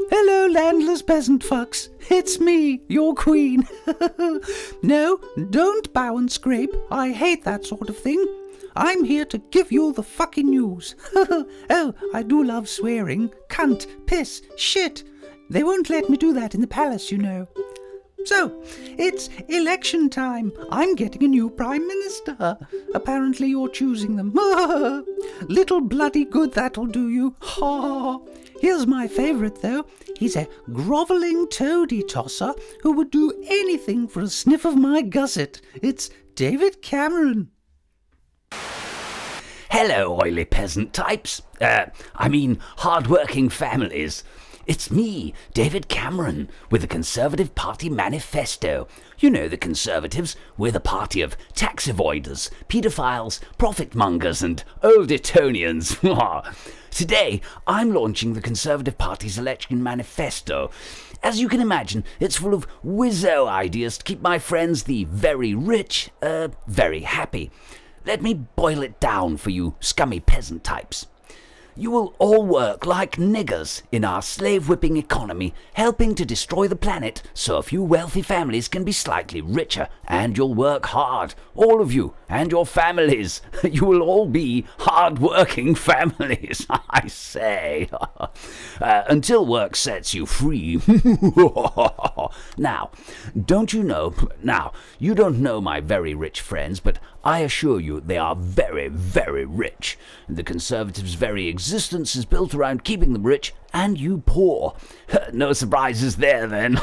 Hello, landless peasant fucks. It's me, your queen. No, don't bow and scrape. I hate that sort of thing. I'm here to give you the fucking news. Oh, I do love swearing. Cunt, piss, shit. They won't let me do that in the palace, you know. So, it's election time. I'm getting a new Prime Minister. Apparently you're choosing them. Little bloody good that'll do you. Here's my favourite, though. He's a grovelling toady tosser who would do anything for a sniff of my gusset. It's David Cameron. Hello, oily peasant types. Hard-working families. It's me, David Cameron, with the Conservative Party manifesto. You know the Conservatives, we're the party of tax avoiders, paedophiles, profit-mongers and old Etonians. Today, I'm launching the Conservative Party's election manifesto. As you can imagine, it's full of whizzo ideas to keep my friends, the very rich, very happy. Let me boil it down for you scummy peasant types. You will all work like niggers in our slave-whipping economy, helping to destroy the planet so a few wealthy families can be slightly richer, and you'll work hard, all of you, and your families. You will all be hard-working families, I say, until work sets you free. Now, you don't know my very rich friends, but I assure you they are very, very rich. The Conservatives' very existence is built around keeping them rich and you poor. No surprises there, then.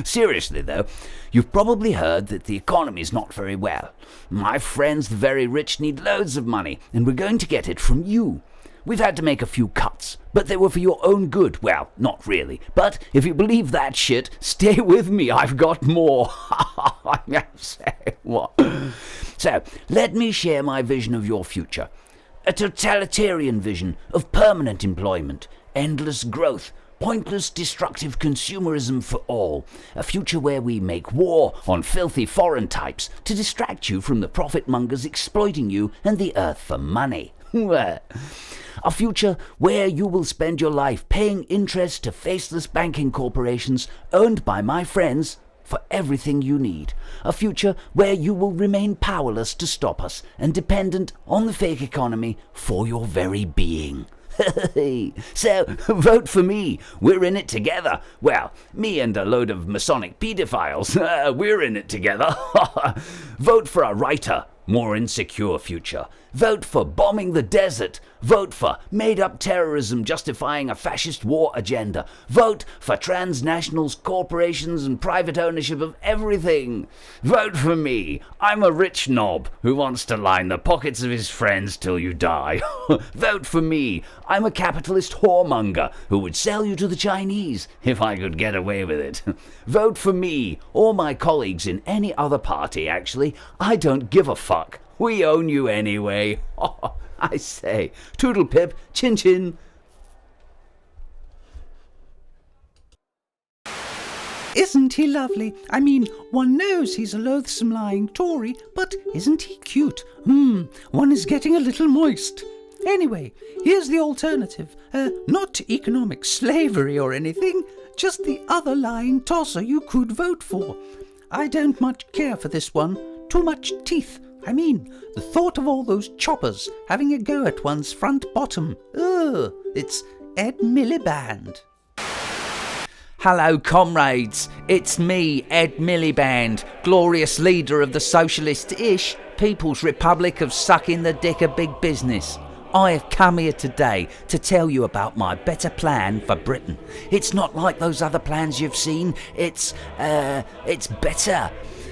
Seriously, though, you've probably heard that the economy's not very well. My friends, the very rich, need loads of money, and we're going to get it from you. We've had to make a few cuts, but they were for your own good. Well, not really. But if you believe that shit, stay with me. I've got more. What? So, let me share my vision of your future. A totalitarian vision of permanent employment, endless growth, pointless destructive consumerism for all. A future where we make war on filthy foreign types to distract you from the profit-mongers exploiting you and the earth for money. A future where you will spend your life paying interest to faceless banking corporations owned by my friends for everything you need. A future where you will remain powerless to stop us and dependent on the fake economy for your very being. So, vote for me. We're in it together. Well, me and a load of Masonic paedophiles. We're in it together. Vote for a brighter, more insecure future. Vote for bombing the desert. Vote for made-up terrorism justifying a fascist war agenda. Vote for transnationals, corporations and private ownership of everything. Vote for me. I'm a rich knob who wants to line the pockets of his friends till you die. Vote for me. I'm a capitalist whoremonger who would sell you to the Chinese if I could get away with it. Vote for me, or my colleagues in any other party, actually. I don't give a fuck. We own you anyway. I say, toodle pip, chin chin. Isn't he lovely? I mean, one knows he's a loathsome lying Tory, but isn't he cute? One is getting a little moist. Anyway, here's the alternative. Not economic slavery or anything, just the other lying tosser you could vote for. I don't much care for this one. Too much teeth. I mean, the thought of all those choppers having a go at one's front bottom. Ugh, it's Ed Miliband. Hello, comrades. It's me, Ed Miliband, glorious leader of the socialist-ish People's Republic of Sucking the Dick of Big Business. I have come here today to tell you about my better plan for Britain. It's not like those other plans you've seen. It's better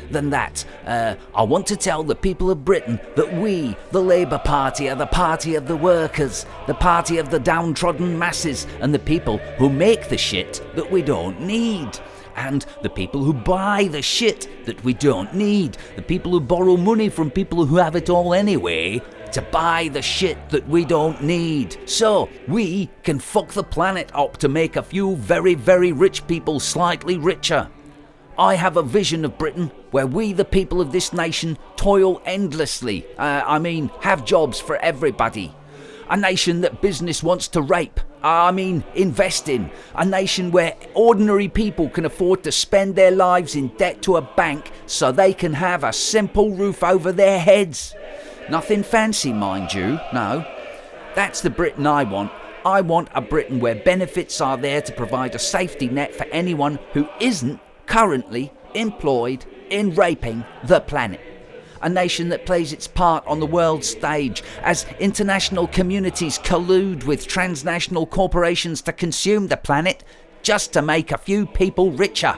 than that. I want to tell the people of Britain that we, the Labour Party, are the party of the workers, the party of the downtrodden masses, and the people who make the shit that we don't need. And the people who buy the shit that we don't need. The people who borrow money from people who have it all anyway to buy the shit that we don't need. So we can fuck the planet up to make a few very, very rich people slightly richer. I have a vision of Britain where we, the people of this nation, toil endlessly. Have jobs for everybody. A nation that business wants to rape. Invest in. A nation where ordinary people can afford to spend their lives in debt to a bank so they can have a simple roof over their heads. Nothing fancy, mind you, no. That's the Britain I want. I want a Britain where benefits are there to provide a safety net for anyone who isn't currently employed in raping the planet. A nation that plays its part on the world stage as international communities collude with transnational corporations to consume the planet just to make a few people richer.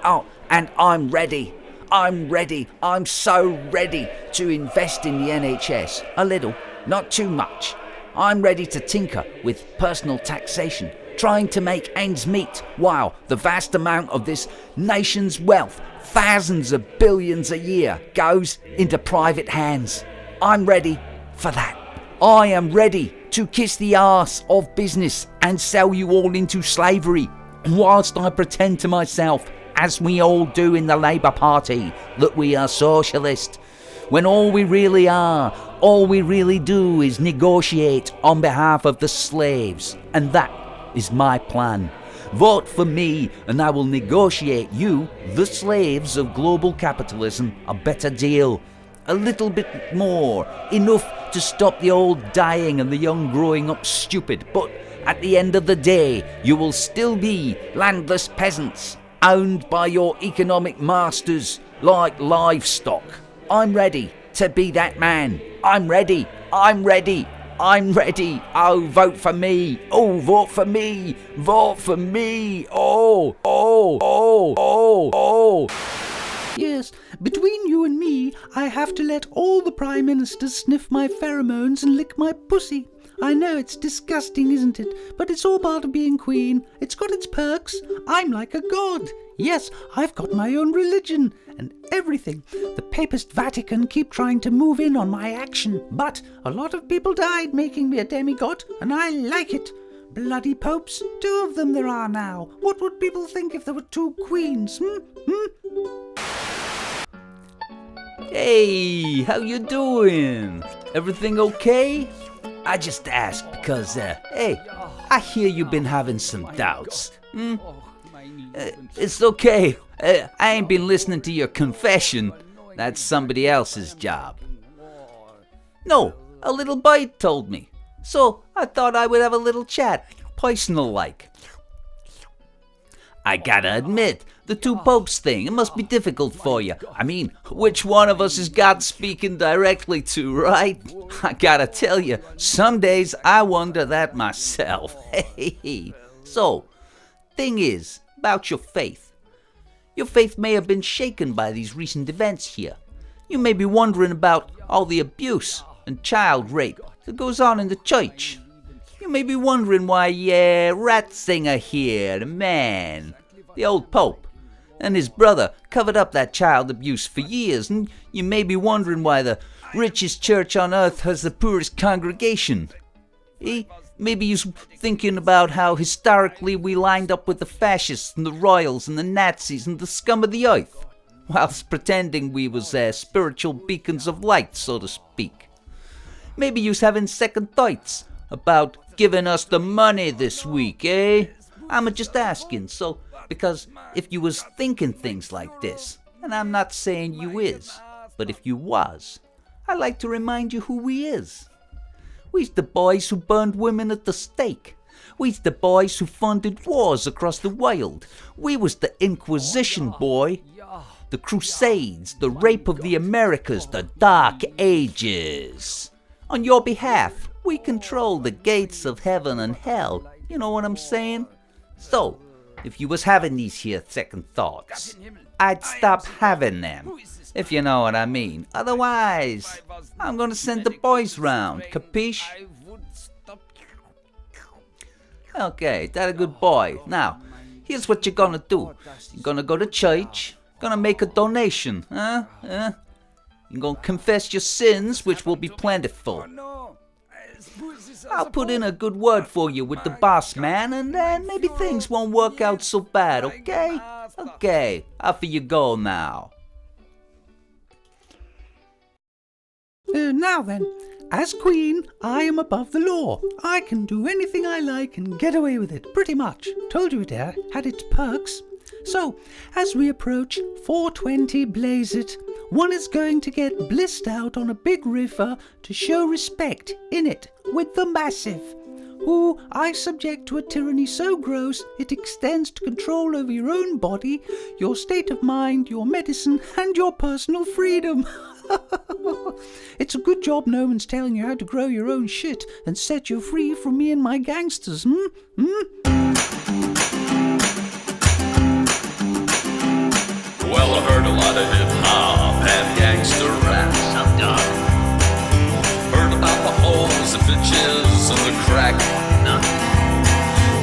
Oh, and I'm ready. I'm so ready to invest in the NHS. A little, not too much. I'm ready to tinker with personal taxation, trying to make ends meet while the vast amount of this nation's wealth, thousands of billions a year, goes into private hands. I'm ready for that. I am ready to kiss the arse of business and sell you all into slavery, whilst I pretend to myself, as we all do in the Labour Party, that we are socialist, when all we really are, all we really do is negotiate on behalf of the slaves. And that is my plan. Vote for me and I will negotiate you, the slaves of global capitalism, a better deal. A little bit more, enough to stop the old dying and the young growing up stupid. But at the end of the day, you will still be landless peasants, owned by your economic masters like livestock. I'm ready to be that man. I'm ready. Oh, vote for me. Oh, vote for me. Vote for me. Oh. Yes, between you and me, I have to let all the Prime Ministers sniff my pheromones and lick my pussy. I know it's disgusting, isn't it? But it's all part of being Queen. It's got its perks. I'm like a god. Yes, I've got my own religion and everything. The Papist Vatican keep trying to move in on my action, but a lot of people died making me a demigod, and I like it. Bloody popes, 2 of them there are now. What would people think if there were 2 queens? Hey, how you doing? Everything okay? I just asked because, hey, I hear you've been having some doubts. It's okay. I ain't been listening to your confession. That's somebody else's job. No, a little bite told me. So I thought I would have a little chat, personal-like. I gotta admit, the 2 popes thing, it must be difficult for you. I mean, which one of us is God speaking directly to, right? I gotta tell you, some days I wonder that myself. So, thing is, about your faith. Your faith may have been shaken by these recent events here. You may be wondering about all the abuse and child rape that goes on in the church. You may be wondering why, Ratzinger here, the man, the old pope, and his brother covered up that child abuse for years, and you may be wondering why the richest church on earth has the poorest congregation. Maybe you're thinking about how historically we lined up with the fascists and the royals and the Nazis and the scum of the earth, whilst pretending we was spiritual beacons of light, so to speak. Maybe you's having second thoughts about giving us the money this week, I'm just asking, because if you was thinking things like this, and I'm not saying you is, but if you was, I'd like to remind you who we is. We's the boys who burned women at the stake. We's the boys who funded wars across the world. We was the Inquisition, boy. The Crusades, the rape of the Americas, the Dark Ages. On your behalf, we control the gates of heaven and hell. You know what I'm saying? So, if you was having these here second thoughts, I'd stop having them, if you know what I mean. Otherwise, I'm gonna send the boys round, capiche? Okay, that a good boy. Now, here's what you're gonna do. You're gonna go to church, gonna make a donation, You're gonna confess your sins, which will be plentiful. I'll put in a good word for you with the boss man, and then maybe things won't work out so bad, okay? Okay, off you go now. Now then, As queen, I am above the law. I can do anything I like and get away with it, pretty much. Told you it had its perks. So, as we approach 420 blaze it, one is going to get blissed out on a big river to show respect in it with the massive, who I subject to a tyranny so gross it extends to control over your own body, your state of mind, your medicine, and your personal freedom. It's a good job no one's telling you how to grow your own shit and set you free from me and my gangsters, Well, I heard a lot of hip-hop and gangster rap. I'm done. Heard about the holes, the bitches, and the crack. None.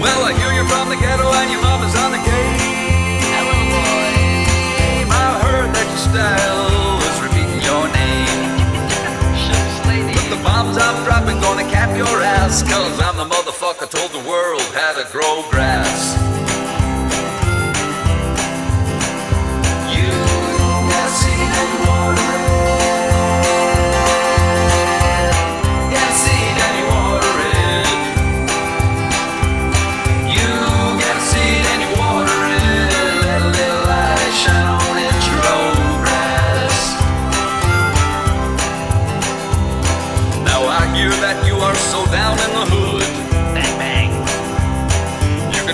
Well, I hear you're from the ghetto and your mama's on the game. Hello, boys. I heard that your style is repeating your name. Shucks, lady. But the bombs I'm dropping gonna cap your ass, 'cause I'm the motherfucker told the world how to grow grass.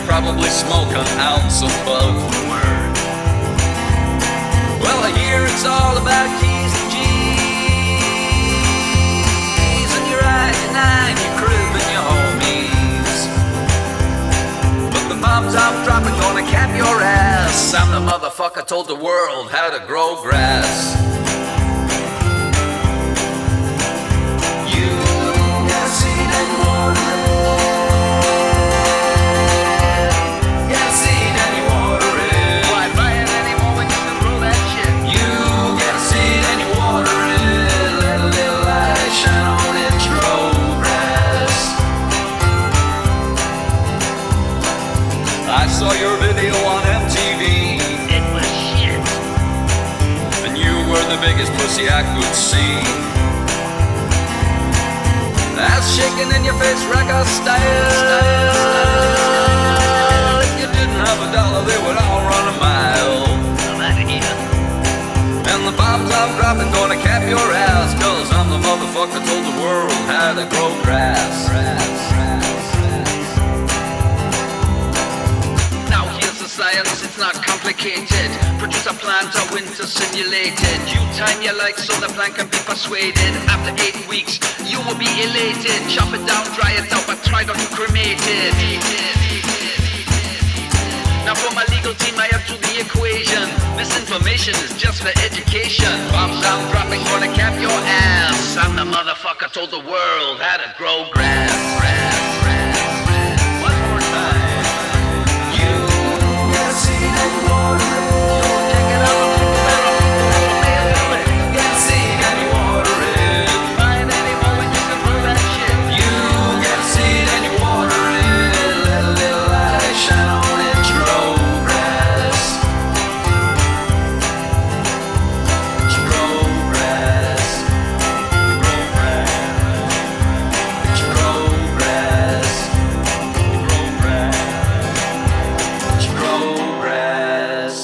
Probably smoke an ounce of bud. Well, I hear it's all about keys and G's, and your I-9, your crib and your homies. But the bombs I'm dropping gonna cap your ass. I'm the motherfucker told the world how to grow grass. You got seed and water. I saw your video on MTV. It was shit. And you were the biggest pussy I could see. Ass shaking in your face, record style. If you didn't have a dollar, they would all run a mile. I'm out of here. And the bombs I'm dropping gonna cap your ass, 'cause I'm the motherfucker told the world how to grow grass. Science, it's not complicated. Produce a plant, a winter simulated. You time your life so the plant can be persuaded. After 8 weeks, you will be elated. Chop it down, dry it out, but try not to cremate it. Now for my legal team, I have to the equation. This information is just for education. Bombs I'm dropping, gonna cap your ass. I'm the motherfucker told the world how to grow grass. One more time. Seed and water it. Check it out, get seed and you water it. Find any moment you can grow that shit. You get seed and you water it. Let a little light shine on it. Grow grass. Grow grass. Grow grass. Grow grass. Grow grass.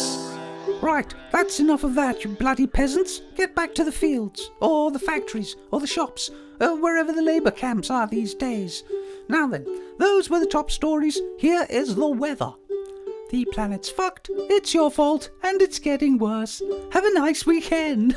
Right, that's enough of that, you bloody peasants. Get back to the fields, or the factories, or the shops, or wherever the labour camps are these days. Now then, those were the top stories. Here is the weather. The planet's fucked, it's your fault, and it's getting worse. Have a nice weekend.